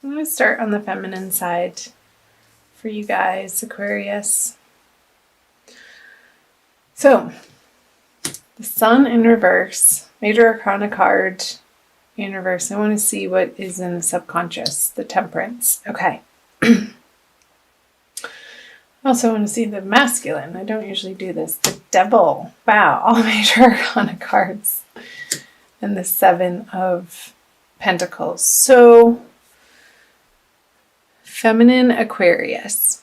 I'm going to start on the feminine side for you guys, Aquarius. So, the Sun in reverse, Major Arcana card in reverse. I want to see what is in the subconscious, the Temperance. Okay. I also want to see the masculine. I don't usually do this. The Devil. Wow, all Major Arcana cards. And the Seven of Pentacles. So, feminine Aquarius.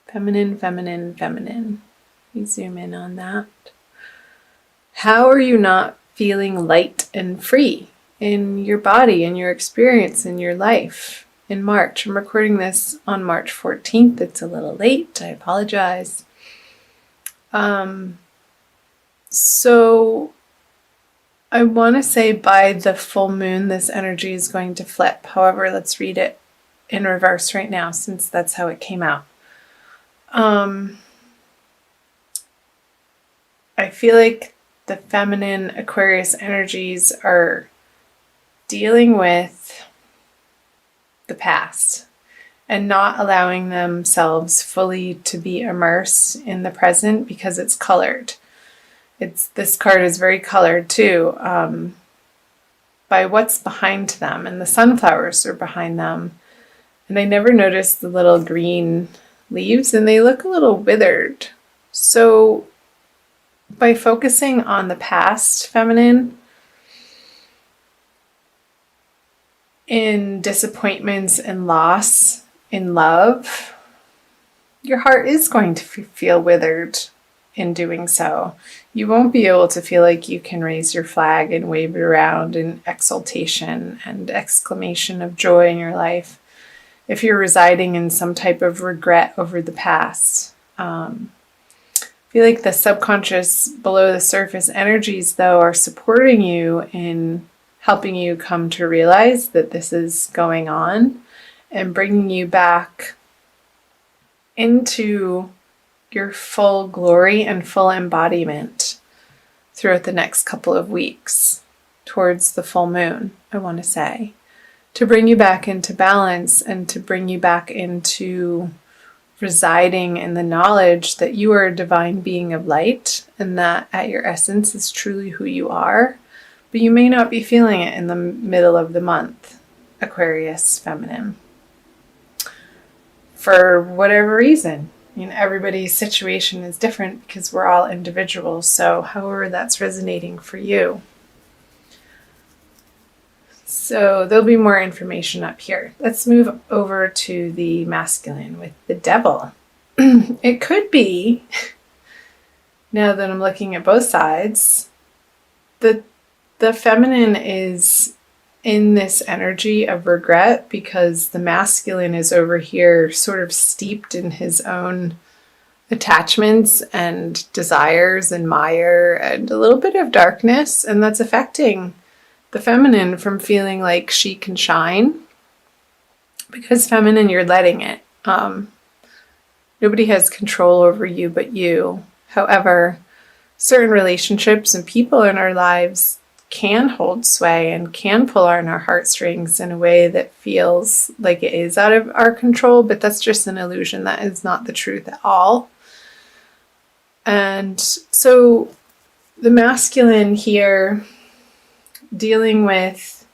Feminine, feminine, feminine. We zoom in on that. How are you not feeling light and free in your body, in your experience, in your life in March? I'm recording this on March 14th. It's a little late. I apologize. So I want to say by the full moon, this energy is going to flip. However, let's read it in reverse right now, since that's how it came out. I feel like the feminine Aquarius energies are dealing with the past and not allowing themselves fully to be immersed in the present because it's colored. This card is very colored too, by what's behind them, and the sunflowers are behind them. And I never noticed the little green leaves, and they look a little withered. So by focusing on the past, feminine, in disappointments and loss in love, your heart is going to feel withered in doing so. You won't be able to feel like you can raise your flag and wave it around in exultation and exclamation of joy in your life if you're residing in some type of regret over the past. I feel like the subconscious, below the surface energies, though, are supporting you in helping you come to realize that this is going on and bringing you back into your full glory and full embodiment throughout the next couple of weeks towards the full moon, I want to say, to bring you back into balance and to bring you back into residing in the knowledge that you are a divine being of light and that at your essence is truly who you are, but you may not be feeling it in the middle of the month, Aquarius feminine, for whatever reason. I mean, everybody's situation is different because we're all individuals, so however that's resonating for you. So there'll be more information up here. Let's move over to the masculine with the Devil. It could be, now that I'm looking at both sides, the feminine is in this energy of regret because the masculine is over here sort of steeped in his own attachments and desires and mire and a little bit of darkness, and that's affecting the feminine from feeling like she can shine, because feminine, you're letting it. Nobody has control over you but you. However, certain relationships and people in our lives can hold sway and can pull on our heartstrings in a way that feels like it is out of our control, but that's just an illusion. That is not the truth at all. And so the masculine here, dealing with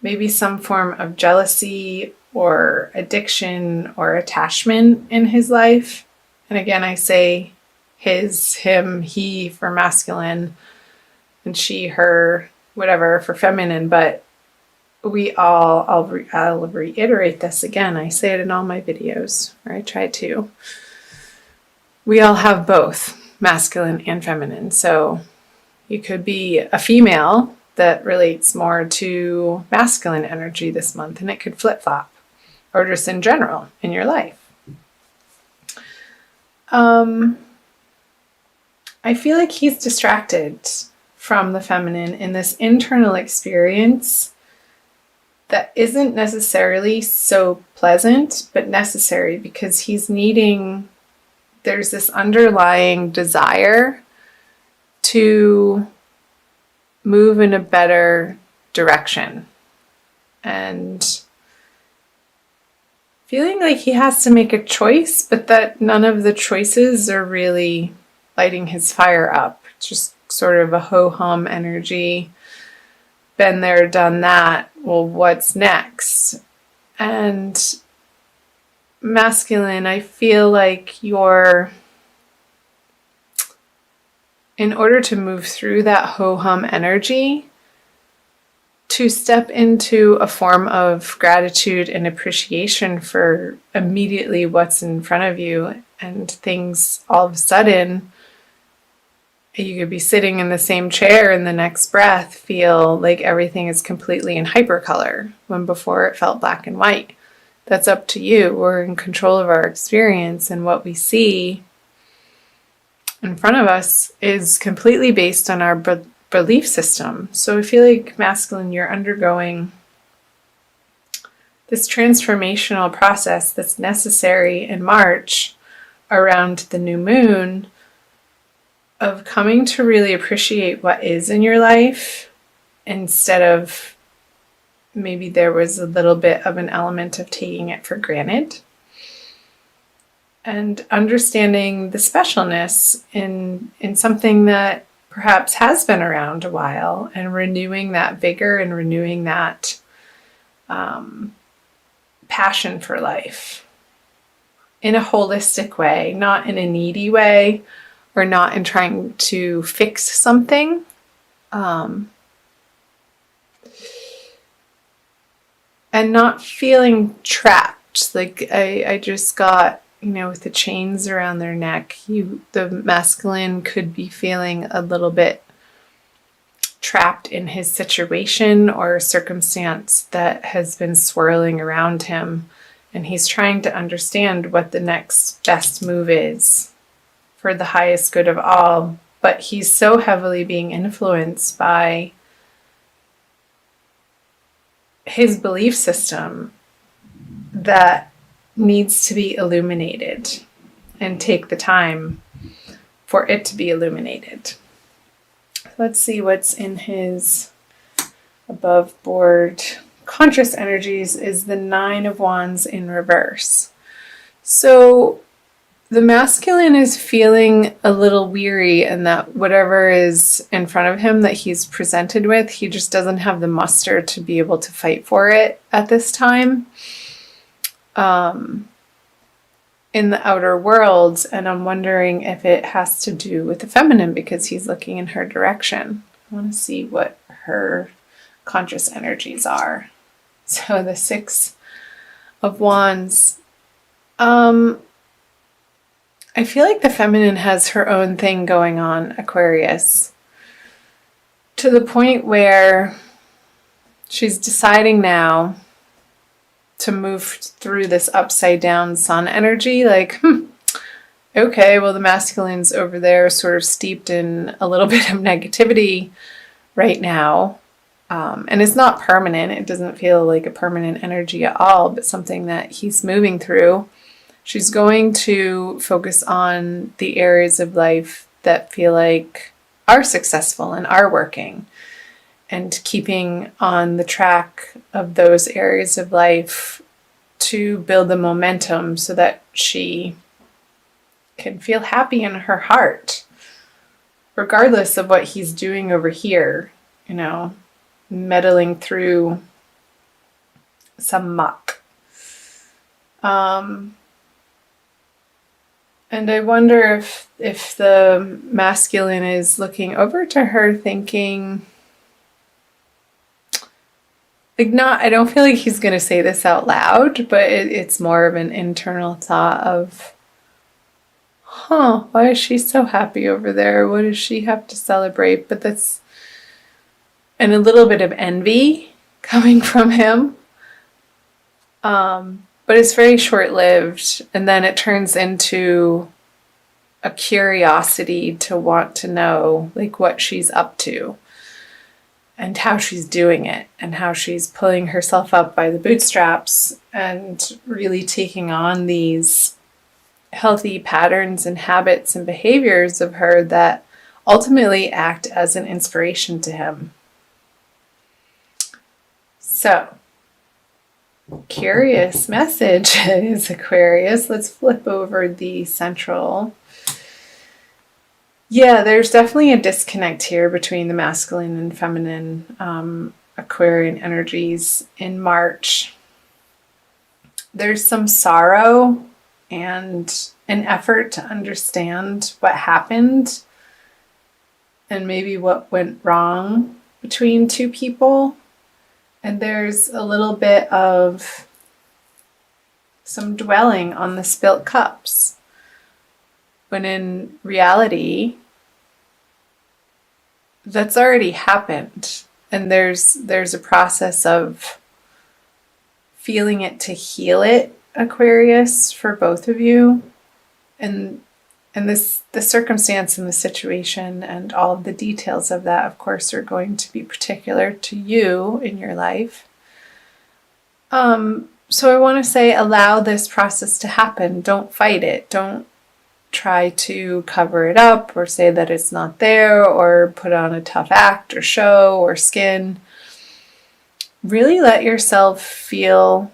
maybe some form of jealousy or addiction or attachment in his life. And again, I say his, him, he for masculine, and she, her, whatever for feminine. But we all, I'll reiterate this again. I say it in all my videos, or I try to. We all have both masculine and feminine. So you could be a female that relates more to masculine energy this month, and it could flip-flop, or just in general in your life. I feel like he's distracted from the feminine in this internal experience that isn't necessarily so pleasant, but necessary, because there's this underlying desire to move in a better direction. And feeling like he has to make a choice, but that none of the choices are really lighting his fire up. It's just sort of a ho-hum energy. Been there, done that. Well, what's next? And masculine, I feel like you're, in order to move through that ho-hum energy, to step into a form of gratitude and appreciation for immediately what's in front of you, and things all of a sudden, you could be sitting in the same chair and the next breath feel like everything is completely in hypercolor when before it felt black and white. That's up to you. We're in control of our experience, and what we see in front of us is completely based on our belief system. So I feel like masculine, you're undergoing this transformational process that's necessary in March around the new moon, of coming to really appreciate what is in your life, instead of maybe there was a little bit of an element of taking it for granted, and understanding the specialness in something that perhaps has been around a while, and renewing that vigor and renewing that passion for life in a holistic way, not in a needy way, or not in trying to fix something. And not feeling trapped. Like I just got, with the chains around their neck, the masculine could be feeling a little bit trapped in his situation or circumstance that has been swirling around him. And he's trying to understand what the next best move is for the highest good of all. But he's so heavily being influenced by his belief system that needs to be illuminated, and take the time for it to be illuminated. Let's see what's in his above board conscious energies is the 9 of Wands in reverse. So the masculine is feeling a little weary, and that whatever is in front of him that he's presented with, he just doesn't have the muster to be able to fight for it at this time in the outer world. And I'm wondering if it has to do with the feminine, because he's looking in her direction. I want to see what her conscious energies are. So the 6 of Wands. I feel like the feminine has her own thing going on, Aquarius, to the point where she's deciding now to move through this upside down sun energy. Like, okay, well, the masculine's over there sort of steeped in a little bit of negativity right now. And it's not permanent. It doesn't feel like a permanent energy at all, but something that he's moving through. She's going to focus on the areas of life that feel like are successful and are working, and keeping on the track of those areas of life to build the momentum so that she can feel happy in her heart, regardless of what he's doing over here, meddling through some muck. And I wonder if the masculine is looking over to her thinking, I don't feel like he's going to say this out loud, but it's more of an internal thought of, why is she so happy over there? What does she have to celebrate? But that's, and a little bit of envy coming from him. But it's very short-lived, and then it turns into a curiosity to want to know, like, what she's up to and how she's doing it, and how she's pulling herself up by the bootstraps and really taking on these healthy patterns and habits and behaviors of her that ultimately act as an inspiration to him. So curious messages, Aquarius. Let's flip over the central. Yeah, there's definitely a disconnect here between the masculine and feminine Aquarian energies in March. There's some sorrow and an effort to understand what happened and maybe what went wrong between two people. And there's a little bit of some dwelling on the spilt cups, when in reality, that's already happened. And there's a process of feeling it to heal it, Aquarius, for both of you. And the circumstance and the situation and all of the details of that, of course, are going to be particular to you in your life. So I want to say, allow this process to happen. Don't fight it. Don't try to cover it up or say that it's not there or put on a tough act or show or skin. Really let yourself feel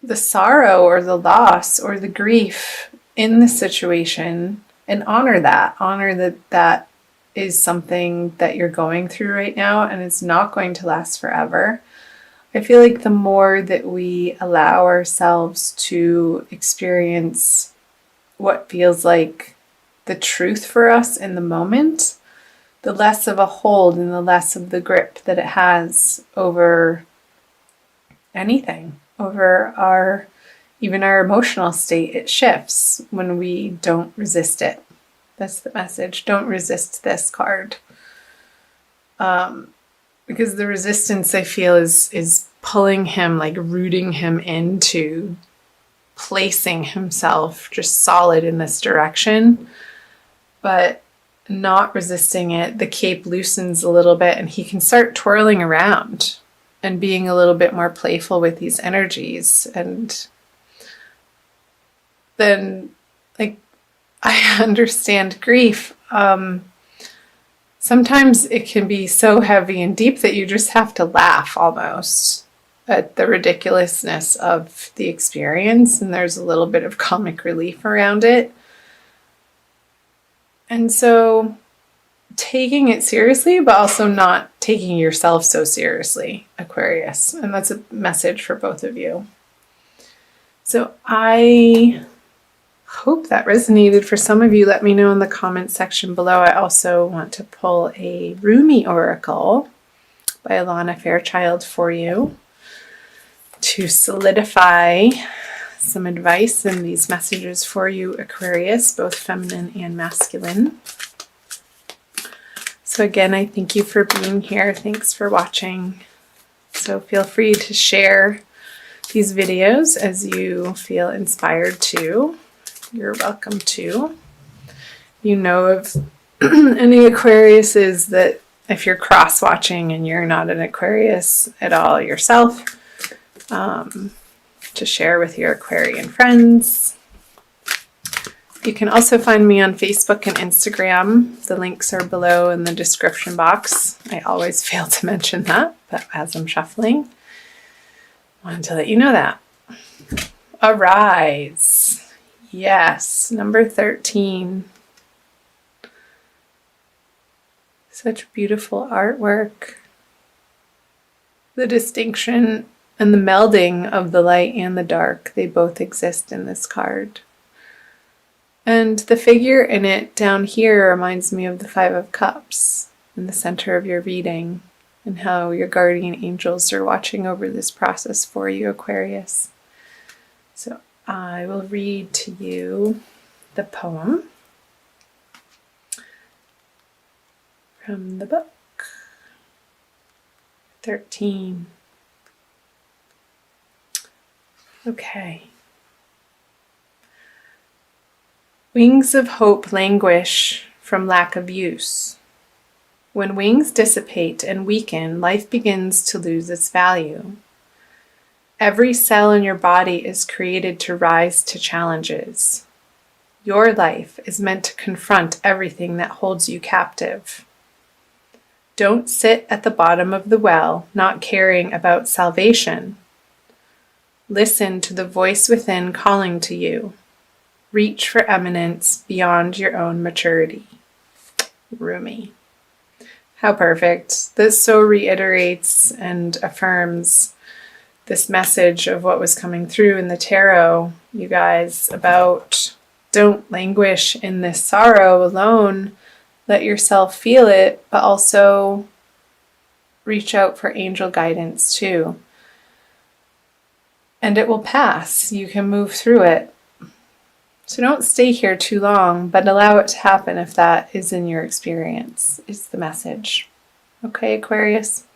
the sorrow or the loss or the grief in the situation and honor that. Honor that that is something that you're going through right now and it's not going to last forever. I feel like the more that we allow ourselves to experience what feels like the truth for us in the moment, the less of a hold and the less of the grip that it has over anything, over even our emotional state. It shifts when we don't resist it. That's the message. Don't resist this card. Because the resistance, I feel, is pulling him, like rooting him into placing himself just solid in this direction. But not resisting it, the cape loosens a little bit and he can start twirling around and being a little bit more playful with these energies. And then, like, I understand grief. Sometimes it can be so heavy and deep that you just have to laugh almost at the ridiculousness of the experience, and there's a little bit of comic relief around it. And so taking it seriously, but also not taking yourself so seriously, Aquarius. And that's a message for both of you. So I hope that resonated for some of you. Let me know in the comments section below. I also want to pull a Rumi Oracle by Alana Fairchild for you to solidify some advice and these messages for you, Aquarius, both feminine and masculine. So again, I thank you for being here. Thanks for watching. So feel free to share these videos as you feel inspired to. You're welcome to. You know of any Aquariuses that if you're cross-watching and you're not an Aquarius at all yourself, to share with your Aquarian friends. You can also find me on Facebook and Instagram. The links are below in the description box. I always fail to mention that, but as I'm shuffling, I wanted to let you know that. Arise. Yes, number 13. Such beautiful artwork. The distinction and the melding of the light and the dark, they both exist in this card. And the figure in it down here reminds me of the Five of Cups in the center of your reading and how your guardian angels are watching over this process for you, Aquarius. So I will read to you the poem from the book. 13. Okay. Wings of hope languish from lack of use. When wings dissipate and weaken, life begins to lose its value. Every cell in your body is created to rise to challenges. Your life is meant to confront everything that holds you captive. Don't sit at the bottom of the well, not caring about salvation. Listen to the voice within calling to you. Reach for eminence beyond your own maturity. Rumi. How perfect. This so reiterates and affirms this message of what was coming through in the tarot, you guys, about don't languish in this sorrow alone. Let yourself feel it, but also reach out for angel guidance too. And it will pass. You can move through it. So don't stay here too long, but allow it to happen if that is in your experience, is the message. Okay, Aquarius?